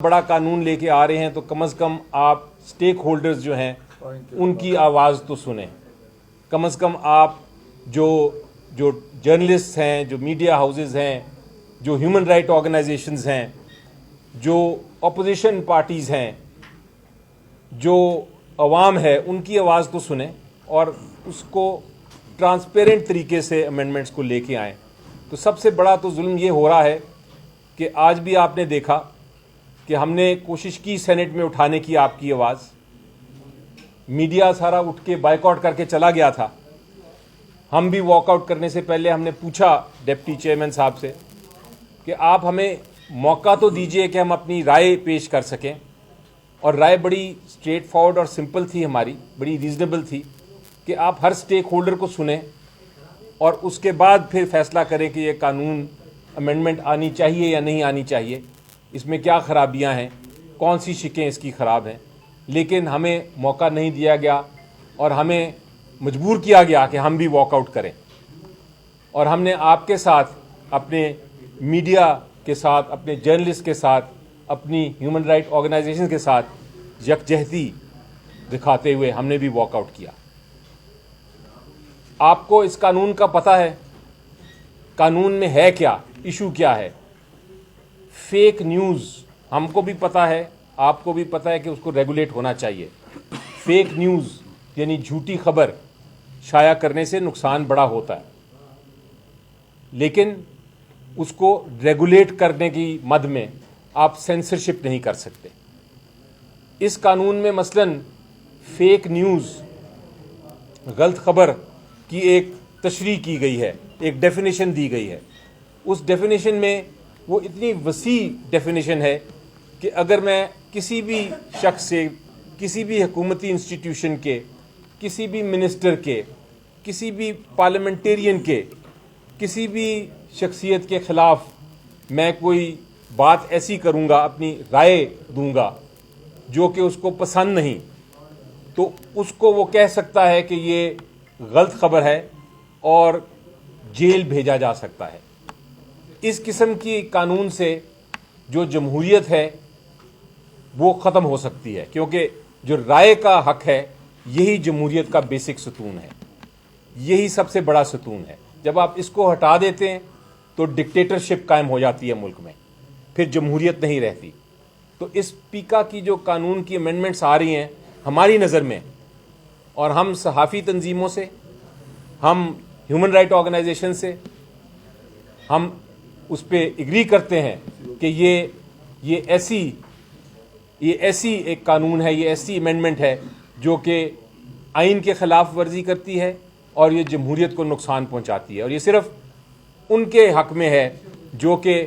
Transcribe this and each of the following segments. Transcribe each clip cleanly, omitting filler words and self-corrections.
बड़ा कानून लेके आ रहे हैं तो कम से कम आप स्टेक होल्डर्स जो हैं उनकी आवाज़ तो सुने। कम से कम आप जो जर्नलिस्ट हैं, जो मीडिया हाउसेस हैं, जो ह्यूमन राइट ऑर्गेनाइजेशंस हैं, जो अपोजिशन पार्टीज़ हैं, जो अवाम है, उनकी आवाज़ तो सुने और उसको ट्रांसपेरेंट तरीके से अमेंडमेंट्स को लेके आएँ। तो सबसे बड़ा तो जुल्म ये हो रहा है कि आज भी आपने देखा कि हमने कोशिश की सेनेट में उठाने की आपकी आवाज़, मीडिया सारा उठ के बायकॉट करके चला गया था। हम भी वॉकआउट करने से पहले हमने पूछा डिप्टी चेयरमैन साहब से कि आप हमें मौका तो दीजिए कि हम अपनी राय पेश कर सकें। और राय बड़ी स्ट्रेट फॉरवर्ड और सिंपल थी, हमारी बड़ी रीज़नेबल थी कि आप हर स्टेक होल्डर को सुने और उसके बाद फिर फैसला करें कि ये कानून अमेंडमेंट आनी चाहिए या नहीं आनी चाहिए, इसमें क्या खराबियां हैं, कौन सी शिकें इसकी ख़राब हैं। लेकिन हमें मौका नहीं दिया गया और हमें मजबूर किया गया कि हम भी वॉकआउट करें। और हमने आपके साथ, अपने मीडिया के साथ, अपने जर्नलिस्ट के साथ, अपनी ह्यूमन राइट ऑर्गेनाइजेशन के साथ यकजहती दिखाते हुए हमने भी वॉकआउट किया। आपको इस कानून का पता है, कानून में है क्या, इशू क्या है। फेक न्यूज़ हमको भी पता है, आपको भी पता है कि उसको रेगुलेट होना चाहिए। फेक न्यूज़ यानी झूठी खबर शाया करने से नुकसान बड़ा होता है, लेकिन उसको रेगुलेट करने की मद में आप सेंसरशिप नहीं कर सकते। इस कानून में मसलन फेक न्यूज़, गलत खबर की एक तशरीह की गई है, एक डेफिनेशन दी गई है। उस डेफिनेशन में वो इतनी वसी डेफिनेशन है कि अगर मैं किसी भी शख्स से, किसी भी हुकूमती इंस्टीट्यूशन के, किसी भी मिनिस्टर के, किसी भी पार्लियामेंटेरियन के, किसी भी शख्सियत के ख़िलाफ़ मैं कोई बात ऐसी करूँगा, अपनी राय दूँगा जो कि उसको पसंद नहीं, तो उसको वो कह सकता है कि ये गलत खबर है और जेल भेजा जा सकता है। इस किस्म की कानून से जो जमहूरियत है वो ख़त्म हो सकती है, क्योंकि जो राय का हक है यही जमहूरियत का बेसिक सतून है, यही सबसे बड़ा सतून है। जब आप इसको हटा देते हैं तो डिक्टेटरशिप कायम हो जाती है मुल्क में, फिर जमहूरियत नहीं रहती। तो इस पीका की जो कानून की अमेंडमेंट्स आ रही हैं हमारी नज़र में, और हम सहाफ़ी तंजीमों से, हम ह्यूमन राइट ऑर्गेनाइजेशन से, हम उस पर एग्री करते हैं कि ये ऐसी एक कानून है, ये ऐसी अमेंडमेंट है जो कि आइन के ख़िलाफ़ वर्जी करती है और ये जमहूरियत को नुकसान पहुंचाती है। और ये सिर्फ़ उनके हक़ में है जो कि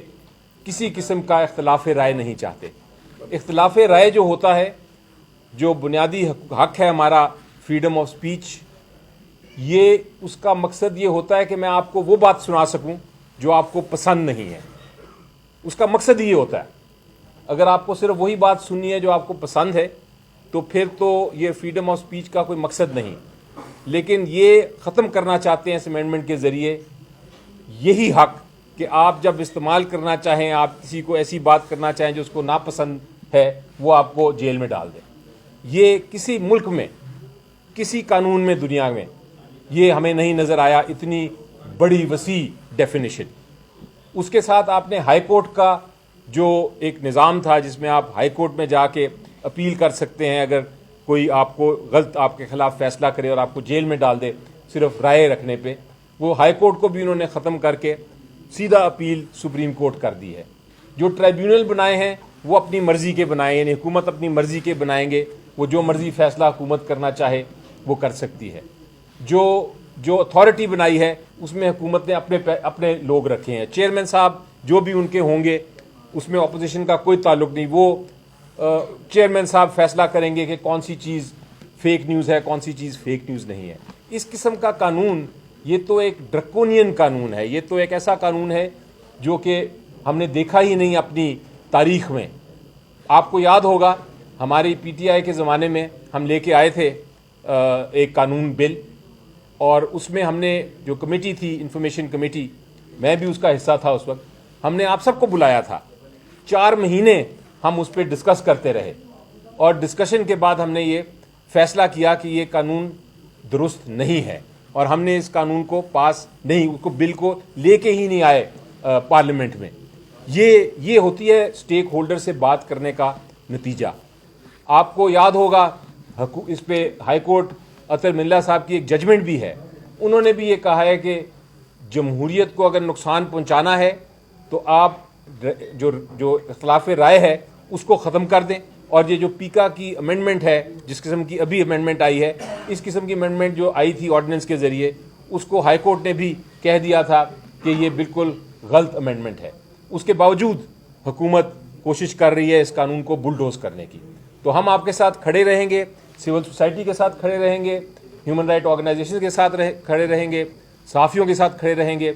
किसी किस्म का इख्तिलाफ़ राय नहीं चाहते। इख्तिलाफ़ राय जो होता है, जो बुनियादी हक़ है हमारा, फ्रीडम ऑफ स्पीच, ये उसका मकसद ये होता है कि मैं आपको वो बात सुना सकूं जो आपको पसंद नहीं है। उसका मकसद ये होता है। अगर आपको सिर्फ वही बात सुननी है जो आपको पसंद है तो फिर तो ये फ्रीडम ऑफ स्पीच का कोई मकसद नहीं। लेकिन ये ख़त्म करना चाहते हैं इस अमेंडमेंट के ज़रिए यही हक़ कि आप जब इस्तेमाल करना चाहें, आप किसी को ऐसी बात करना चाहें जो उसको नापसंद है, वो आपको जेल में डाल दें। ये किसी मुल्क में, किसी कानून में दुनिया में ये हमें नहीं नज़र आया, इतनी बड़ी वसी डेफिनेशन। उसके साथ आपने हाई कोर्ट का जो एक निज़ाम था जिसमें आप हाई कोर्ट में जाके अपील कर सकते हैं अगर कोई आपको गलत आपके ख़िलाफ़ फ़ैसला करे और आपको जेल में डाल दे सिर्फ राय रखने पे, वो हाई कोर्ट को भी उन्होंने ख़त्म करके सीधा अपील सुप्रीम कोर्ट कर दी है। जो ट्राइब्यूनल बनाए हैं वो अपनी मर्ज़ी के बनाए, यानी हुकूमत अपनी मर्ज़ी के बनाएंगे, वो जो मर्ज़ी फ़ैसला हुकूमत करना चाहे वो कर सकती है। जो अथॉरिटी बनाई है उसमें हुकूमत ने अपने लोग रखे हैं। चेयरमैन साहब जो भी उनके होंगे उसमें अपोजिशन का कोई ताल्लुक नहीं। वो चेयरमैन साहब फैसला करेंगे कि कौन सी चीज़ फेक न्यूज़ है, कौन सी चीज़ फेक न्यूज़ नहीं है। इस किस्म का कानून, ये तो एक ड्रकोनियन कानून है। ये तो एक ऐसा कानून है जो कि हमने देखा ही नहीं अपनी तारीख में। आपको याद होगा हमारी PTI के ज़माने में हम लेके आए थे एक कानून बिल, और उसमें हमने जो कमेटी थी, इंफॉर्मेशन कमेटी, मैं भी उसका हिस्सा था उस वक्त, हमने आप सबको बुलाया था। 4 महीने हम उस पर डिस्कस करते रहे और डिस्कशन के बाद हमने ये फैसला किया कि ये कानून दुरुस्त नहीं है और हमने इस कानून को पास नहीं, उसको बिल को लेके ही नहीं आए पार्लियामेंट में। ये होती है स्टेक होल्डर से बात करने का नतीजा। आपको याद होगा इस पे हाई कोर्ट अतर मिल्ला साहब की एक जजमेंट भी है, उन्होंने भी ये कहा है कि जमहूरियत को अगर नुकसान पहुंचाना है तो आप जो इख्तिलाफ राय है उसको ख़त्म कर दें। और ये जो पीका की अमेंडमेंट है, जिस किस्म की अभी अमेंडमेंट आई है, इस किस्म की अमेंडमेंट जो आई थी ऑर्डिनेंस के ज़रिए, उसको हाई कोर्ट ने भी कह दिया था कि ये बिल्कुल गलत अमेंडमेंट है। उसके बावजूद हुकूमत कोशिश कर रही है इस कानून को बुलडोज करने की। तो हम आपके साथ खड़े रहेंगे, सिविल सोसाइटी के साथ खड़े रहेंगे, ह्यूमन राइट ऑर्गेनाइजेशन के साथ खड़े रहेंगे, सहाफ़ियों के साथ खड़े रहेंगे।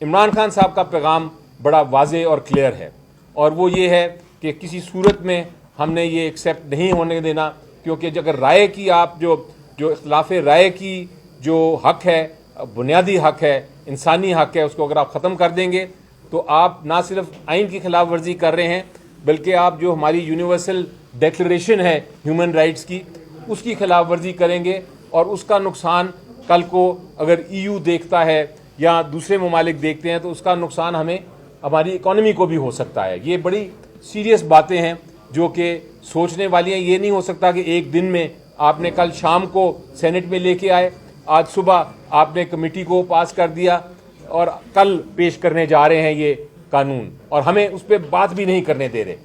इमरान खान साहब का पैगाम बड़ा वाज़े और क्लियर है और वो ये है कि किसी सूरत में हमने ये एक्सेप्ट नहीं होने देना, क्योंकि अगर राय की आप जो इख्तिलाफ राय की जो हक है, बुनियादी हक है, इंसानी हक है, उसको अगर आप ख़त्म कर देंगे तो आप ना सिर्फ आइन की खिलाफ वर्जी कर रहे हैं, बल्कि आप जो हमारी यूनिवर्सल डिक्लेरेशन है ह्यूमन राइट्स की, उसकी खिलाफ वर्जी करेंगे। और उसका नुकसान कल को अगर EU देखता है या दूसरे ममालिक देखते हैं तो उसका नुकसान हमारी इकॉनमी को भी हो सकता है। ये बड़ी सीरियस बातें हैं जो कि सोचने वाली हैं। ये नहीं हो सकता कि एक दिन में आपने कल शाम को सेनेट में लेके आए, आज सुबह आपने कमेटी को पास कर दिया और कल पेश करने जा रहे हैं ये कानून, और हमें उस पर बात भी नहीं करने दे रहे।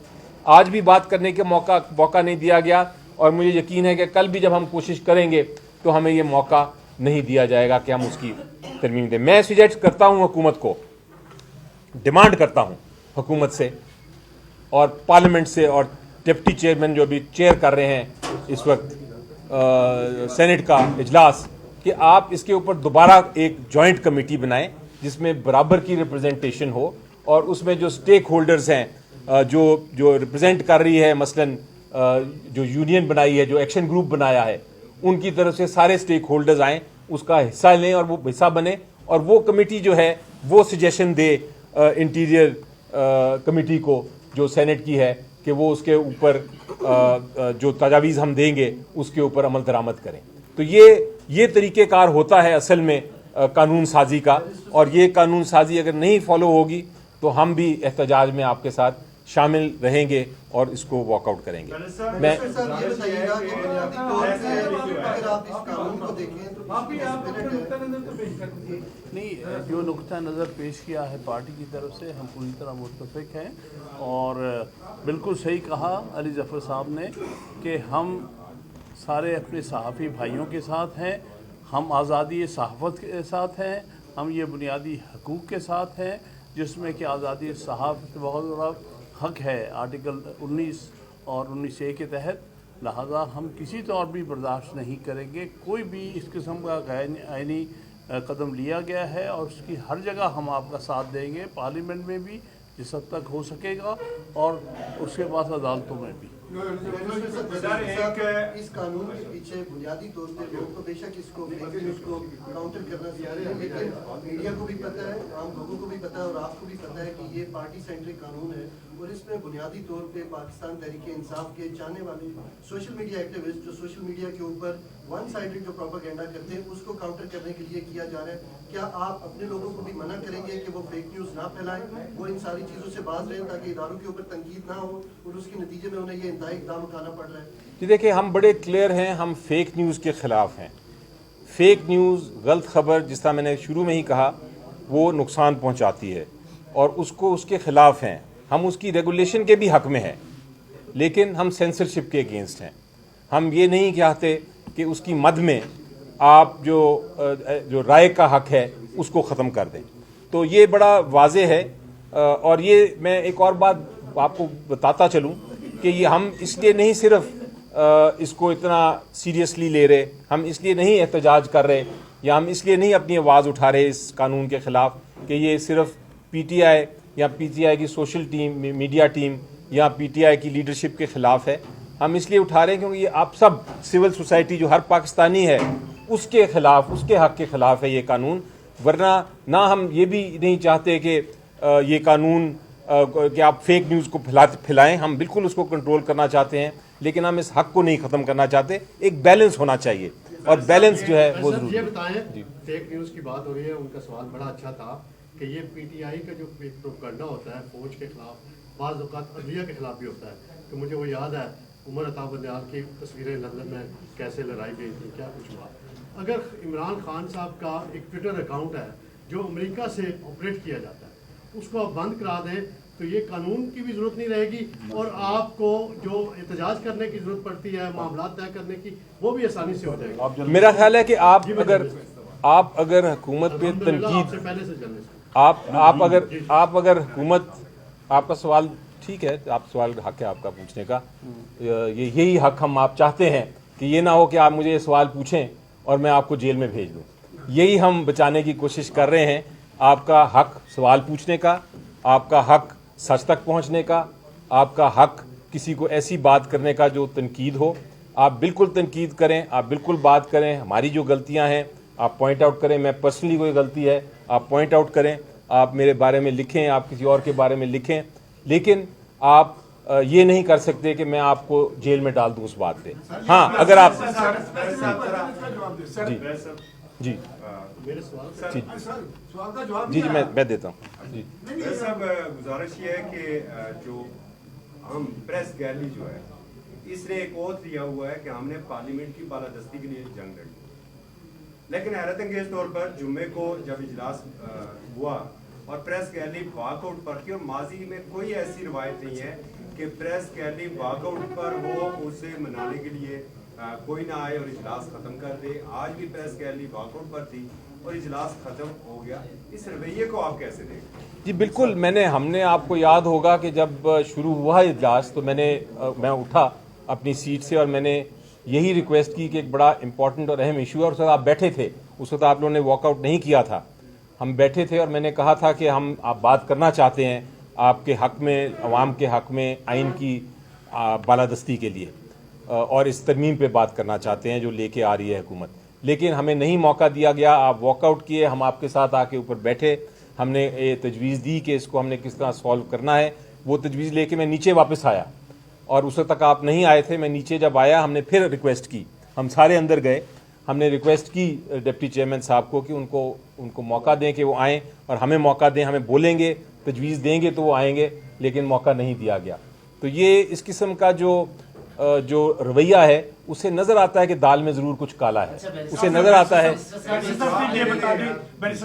आज भी बात करने के मौका नहीं दिया गया और मुझे यकीन है कि कल भी जब हम कोशिश करेंगे तो हमें ये मौका नहीं दिया जाएगा कि हम उसकी तरमीम दें। मैं सजेस्ट करता हूँ हुकूमत को, डिमांड करता हूँ हुकूमत से और पार्लियामेंट से और डिप्टी चेयरमैन जो भी चेयर कर रहे हैं इस वक्त सेनेट का इजलास, कि आप इसके ऊपर दोबारा एक जॉइंट कमेटी बनाएं जिसमें बराबर की रिप्रेजेंटेशन हो और उसमें जो स्टेक होल्डर्स हैं जो रिप्रेजेंट कर रही है, मसलन जो यूनियन बनाई है, जो एक्शन ग्रुप बनाया है, उनकी तरफ से सारे स्टेक होल्डर्स आएँ, उसका हिस्सा लें और वो हिस्सा बने और वो कमेटी जो है वो सजेशन दे इंटीरियर कमेटी को जो सेनेट की है कि वो उसके ऊपर जो तजावीज़ हम देंगे उसके ऊपर अमल दरामद करें। तो ये तरीक़ेकार होता है असल में कानून साजी का, और ये कानून साजी अगर नहीं फॉलो होगी तो हम भी एहतजाज में आपके साथ शामिल रहेंगे और इसको वॉकआउट करेंगे। मैं नहीं, जो नुक्ता नज़र पेश किया है पार्टी की तरफ से हम पूरी तरह मुत्तफ़िक हैं और बिल्कुल सही कहा अली ज़फ़र साहब ने कि हम सारे अपने सहाफ़ी भाइयों के साथ हैं, हम आज़ादी सहाफ़त के साथ हैं, हम ये बुनियादी हकूक़ के साथ हैं जिसमें कि आज़ादी सहाफ़त बहुत बड़ा हक है आर्टिकल 19 और 19A के तहत। लिहाजा हम किसी तौर भी बर्दाश्त नहीं करेंगे कोई भी इस किस्म का गैर आइनी कदम लिया गया है और उसकी हर जगह हम आपका साथ देंगे, पार्लियामेंट में भी जिस हद तक हो सकेगा और उसके बाद अदालतों में भी। इस कानून के पीछे बुनियादी तौर पर लोग तो बेशक इसको काउंटर करना चाहते हैं, लेकिन मीडिया को भी पता है, आम लोगों को भी पता है और आपको भी पता है कि ये पार्टी सेंट्रिक कानून है और इसमें बुनियादी तौर पे पाकिस्तान तहरीक इंसाफ के चाहने वाले सोशल मीडिया एक्टिविस्ट जो सोशल मीडिया के ऊपर वन साइडेड जो प्रोपेगेंडा करते हैं उसको काउंटर करने के लिए किया जा रहा है। क्या आप अपने लोगों को भी मना करेंगे कि वो फेक न्यूज़ ना फैलाएं, वो इन सारी चीज़ों से बाज रहें ताकि इदारों के ऊपर तनकीद ना हो और उसके नतीजे में उन्हें ये इंतहाई इक़दाम उठाना पड़ रहा है? जी देखिए, हम बड़े क्लियर हैं, हम फेक न्यूज़ के ख़िलाफ़ हैं। फेक न्यूज़, गलत खबर, जिस तरह मैंने शुरू में ही कहा, वो नुकसान पहुंचाती है और उसके ख़िलाफ़ हैं। हम उसकी रेगुलेशन के भी हक़ में हैं, लेकिन हम सेंसरशिप के अगेंस्ट हैं। हम ये नहीं चाहते कि उसकी मद में आप जो राय का हक़ है उसको ख़त्म कर दें। तो ये बड़ा वाज़े है। और ये मैं एक और बात आपको बताता चलूँ कि ये हम इसलिए नहीं सिर्फ इसको इतना सीरियसली ले रहे, हम इसलिए नहीं एहतजाज कर रहे या हम इसलिए नहीं अपनी आवाज़ उठा रहे इस कानून के ख़िलाफ़ कि ये सिर्फ PTI या PTI की सोशल टीम, मीडिया टीम या PTI की लीडरशिप के ख़िलाफ़ है। हम इसलिए उठा रहे हैं क्योंकि ये आप सब सिविल सोसाइटी जो हर पाकिस्तानी है उसके ख़िलाफ़, उसके हक़ के ख़िलाफ़ है ये कानून। वरना ना हम ये भी नहीं चाहते कि ये कानून کہ آپ فیک نیوز کو پھیلائیں, ہم بالکل اس کو کنٹرول کرنا چاہتے ہیں, لیکن ہم اس حق کو نہیں ختم کرنا چاہتے. ایک بیلنس ہونا چاہیے, اور بیلنس جو ہے وہ ضروری یہ ہے. بتائیں, فیک نیوز کی بات ہو رہی ہے, ان کا سوال بڑا اچھا تھا کہ یہ پی ٹی آئی کا جو پروپیگنڈا ہوتا ہے فوج کے خلاف, بعض اوقات عدلیہ کے خلاف بھی ہوتا ہے. تو مجھے وہ یاد ہے عمر عطا بندیال کی تصویریں لندن میں کیسے لڑائی گئی تھی, کیا کچھ ہوا. اگر عمران خان صاحب کا ایک ٹویٹر اکاؤنٹ ہے جو امریکہ سے آپریٹ کیا جاتا ہے, اس کو آپ بند کرا دیں تو یہ قانون کی بھی ضرورت نہیں رہے گی, اور آپ کو جو احتجاج کرنے کی ضرورت پڑتی ہے, معاملات طے کرنے کی, وہ بھی آسانی سے ہو جائے گی. میرا خیال ہے کہ آپ اگر حکومت پہ تنقید, آپ اگر حکومت, آپ کا سوال ٹھیک ہے, آپ سوال حق ہے آپ کا پوچھنے کا, یہی حق ہم آپ چاہتے ہیں کہ یہ نہ ہو کہ آپ مجھے یہ سوال پوچھیں اور میں آپ کو جیل میں بھیج دوں. یہی ہم بچانے کی کوشش کر رہے ہیں. آپ کا حق سوال پوچھنے کا, آپ کا حق سچ تک پہنچنے کا, آپ کا حق کسی کو ایسی بات کرنے کا جو تنقید ہو, آپ بالکل تنقید کریں, آپ بالکل بات کریں. ہماری جو غلطیاں ہیں آپ پوائنٹ آؤٹ کریں. میں پرسنلی کوئی غلطی ہے آپ پوائنٹ آؤٹ کریں, آپ میرے بارے میں لکھیں, آپ کسی اور کے بارے میں لکھیں, لیکن آپ یہ نہیں کر سکتے کہ میں آپ کو جیل میں ڈال دوں اس بات پہ. ہاں اگر آپ جی جی میں دیتا ہوں. جی صاحب, گزارش یہ ہے کہ جو ہم پریس گیلری جو ہے, اس نے ایک اوتھ لیا ہوا ہے کہ ہم نے پارلیمنٹ کی بالادستی کے لیے جنگ لڑی, لیکن حیرت انگیز طور پر جمعے کو جب اجلاس ہوا اور پریس گیلری واک آؤٹ پر تھی, اور ماضی میں کوئی ایسی روایت نہیں ہے کہ پریس گیلری واک آؤٹ پر ہو, اسے منانے کے لیے کوئی نہ آئے اور اجلاس ختم کر دے. آج بھی پریس گیلری واک آؤٹ پر تھی اور اجلاس ختم ہو گیا. اس رویے کو آپ کیسے دیکھیں؟ جی بالکل, ہم نے آپ کو یاد ہوگا کہ جب شروع ہوا اجلاس تو میں اٹھا اپنی سیٹ سے اور میں نے یہی ریکویسٹ کی کہ ایک بڑا امپورٹنٹ اور اہم ایشو ہے, اور اس وقت آپ بیٹھے تھے, اس وقت آپ لوگوں نے واک آؤٹ نہیں کیا تھا, ہم بیٹھے تھے, اور میں نے کہا تھا کہ آپ بات کرنا چاہتے ہیں آپ کے حق میں, عوام کے حق میں, آئین کی بالادستی کے لیے, اور اس ترمیم پہ بات کرنا چاہتے ہیں جو لے کے آ رہی ہے حکومت. لیکن ہمیں نہیں موقع دیا گیا, آپ واک آؤٹ کیے, ہم آپ کے ساتھ آ کے اوپر بیٹھے, ہم نے یہ تجویز دی کہ اس کو ہم نے کس طرح سالو کرنا ہے. وہ تجویز لے کے میں نیچے واپس آیا, اور اس وقت تک آپ نہیں آئے تھے. میں نیچے جب آیا ہم نے پھر ریکویسٹ کی, ہم سارے اندر گئے, ہم نے ریکویسٹ کی ڈپٹی چیئرمین صاحب کو کہ ان کو موقع دیں کہ وہ آئیں, اور ہمیں موقع دیں, ہمیں بولیں گے, تجویز دیں گے تو وہ آئیں گے, لیکن موقع نہیں دیا گیا. تو یہ اس قسم کا جو رویہ ہے اسے نظر آتا ہے کہ دال میں ضرور کچھ کالا ہے, اسے نظر آتا ہے. بیرسٹر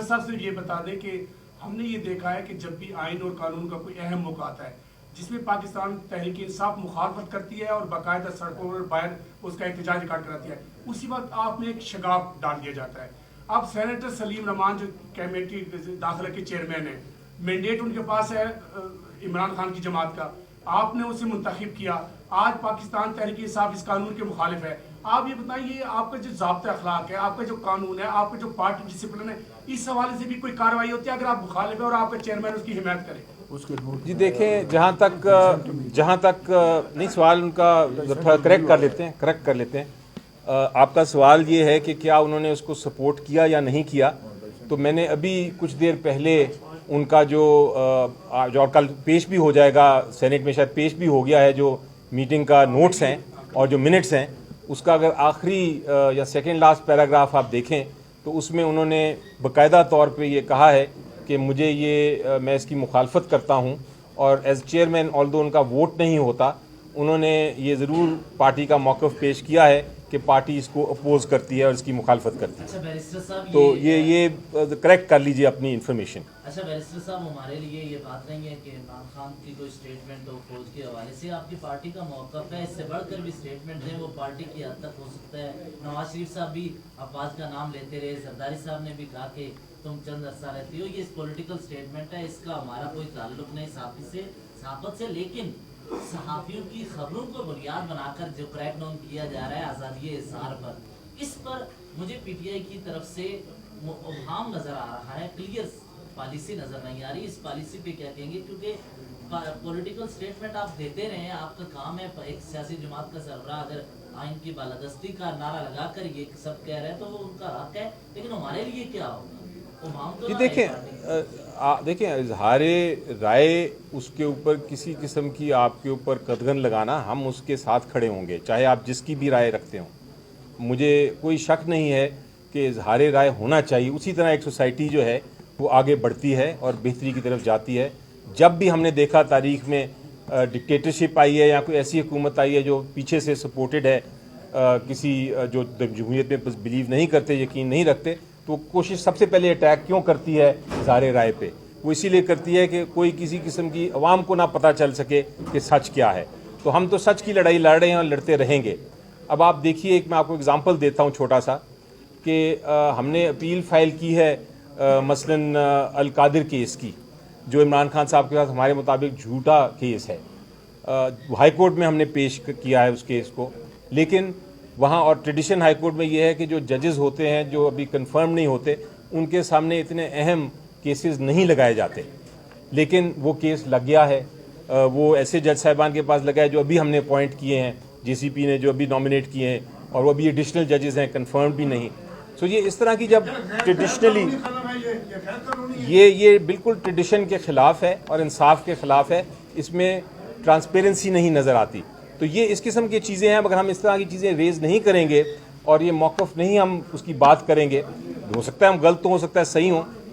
صاحب سے یہ بتا دیں کہ ہم نے یہ دیکھا ہے کہ جب بھی آئین اور قانون کا کوئی اہم موقع آتا ہے جس میں پاکستان تحریک انصاف مخالفت کرتی ہے اور باقاعدہ سڑکوں پر باہر اس کا احتجاج ریکارڈ کراتی ہے, اسی وقت آپ میں ایک شگاف ڈال دیا جاتا ہے. اب سینیٹر سلیم رحمان جو کمیٹی داخلہ کے چیئرمین ہیں, مینڈیٹ ان کے پاس ہے عمران خان کی جماعت کا, آپ نے اسے منتخب کیا. آج پاکستان تحریک انصاف اس قانون کے مخالف ہے. آپ یہ بتائیے آپ کا جو ضابطہ اخلاق ہے, آپ کا جو قانون ہے, آپ کا جو پارٹی ڈسپلن ہے, اس حوالے سے بھی کوئی کارروائی ہوتی ہے اگر آپ مخالف ہے اور آپ کا چیئرمین اس کی حمایت کرے؟ جی دیکھیں, جہاں تک نہیں, سوال ان کا کریکٹ کر لیتے ہیں. آپ کا سوال یہ ہے کہ کیا انہوں نے اس کو سپورٹ کیا یا نہیں کیا. تو میں نے ابھی کچھ دیر پہلے ان کا جو کل پیش بھی ہو جائے گا سینٹ میں, شاید پیش بھی ہو گیا ہے, جو میٹنگ کا نوٹس ہیں اور جو منٹس ہیں, اس کا اگر آخری یا سیکنڈ لاسٹ پیراگراف آپ دیکھیں تو اس میں انہوں نے باقاعدہ طور پہ یہ کہا ہے کہ میں اس کی مخالفت کرتا ہوں, اور ایز چیئرمین آلدو ان کا ووٹ نہیں ہوتا, انہوں نے یہ ضرور پارٹی کا موقف پیش کیا ہے کہ پارٹی اس کو اپوز کرتی ہے اور اس کی مخالفت کرتی ہے. تو یہ کریکٹ کر لیجئے اپنی انفارمیشن. اچھا بیرسٹر صاحب, ہمارے لیے یہ بات نہیں ہے کہ عمران خان کی کوئی اسٹیٹمنٹ ہو فوج کے حوالے سے, آپ کی پارٹی کا موقف ہے, اس سے بڑھ کر بھی اسٹیٹمنٹ ہے وہ پارٹی کی حد تک ہو سکتا ہے. نواز شریف صاحب بھی عباس کا نام لیتے رہے, زرداری صاحب نے بھی کہا کہ تم چند عرصہ رہتی ہو, یہ پولیٹیکل اسٹیٹمنٹ ہے, اس کا ہمارا کوئی تعلق نہیں صحافت سے. لیکن صحافیوں کی خبروں کو بنیاد بنا کر جو کریک ڈاؤن کیا جا رہا ہے آزادی اظہار پر, اس پر مجھے پی ٹی آئی کی طرف سے ابہام نظر آ رہا ہے, کلیئر پالیسی نظر نہیں آ رہی. اس پالیسی پہ کیا کہیں گے, کیونکہ پولیٹیکل سٹیٹمنٹ آپ دیتے رہے ہیں, آپ کا کام ہے, ایک سیاسی جماعت کا سربراہ اگر آئین کی بالادستی کا نعرہ لگا کر یہ سب کہہ رہے ہیں تو وہ ان کا حق ہے, لیکن ہمارے لیے کیا ہوگا؟ तो ये ना देखें पार्टी देखें इजहार राय उसके ऊपर किसी किस्म की आपके ऊपर कदगन लगाना, हम उसके साथ खड़े होंगे चाहे आप जिसकी भी राय रखते हों। मुझे कोई शक नहीं है कि इजहार राय होना चाहिए। उसी तरह एक सोसाइटी जो है वो आगे बढ़ती है और बेहतरी की तरफ जाती है। जब भी हमने देखा तारीख में डिक्टेटरशिप आई है या कोई ऐसी हुकूमत आई है जो पीछे से सपोर्टेड है किसी जो जमहूरियत में बिलीव नहीं करते, यकीन नहीं रखते, तो कोशिश सबसे पहले अटैक क्यों करती है इज़हार राय पे? वो इसीलिए करती है कि कोई किसी किस्म की अवाम को ना पता चल सके कि सच क्या है। तो हम तो सच की लड़ाई लड़ रहे हैं और लड़ते रहेंगे। अब आप देखिए, एक मैं आपको एग्जांपल देता हूँ छोटा सा कि हमने अपील फाइल की है मसलन अल कादिर केस की, जो इमरान खान साहब के साथ हमारे मुताबिक झूठा केस है। हाई कोर्ट में हमने पेश किया है उस केस को, लेकिन वहाँ और ट्रेडिशन हाई कोर्ट में ये है कि जो जजेस होते हैं जो अभी कंफर्म नहीं होते, उनके सामने इतने अहम केसेस नहीं लगाए जाते, लेकिन वो केस लग गया है। वो ऐसे जज साहिबान के पास लगा है जो अभी हमने अपॉइंट किए हैं, जेसीपी ने जो अभी नॉमिनेट किए हैं, और वो अभी एडिशनल जजेस हैं, कंफर्म भी नहीं। सो ये इस तरह की जब ट्रेडिशनली ये बिल्कुल ट्रेडिशन के ख़िलाफ़ है और इंसाफ के ख़िलाफ़ है। इसमें ट्रांसपेरेंसी नहीं नज़र आती। तो ये इस किस्म की चीज़ें हैं। अगर हम इस तरह की चीज़ें रेज़ नहीं करेंगे और ये मौक़िफ़ नहीं हम उसकी बात करेंगे, हो सकता है हम गलत तो हो सकता है सही हों,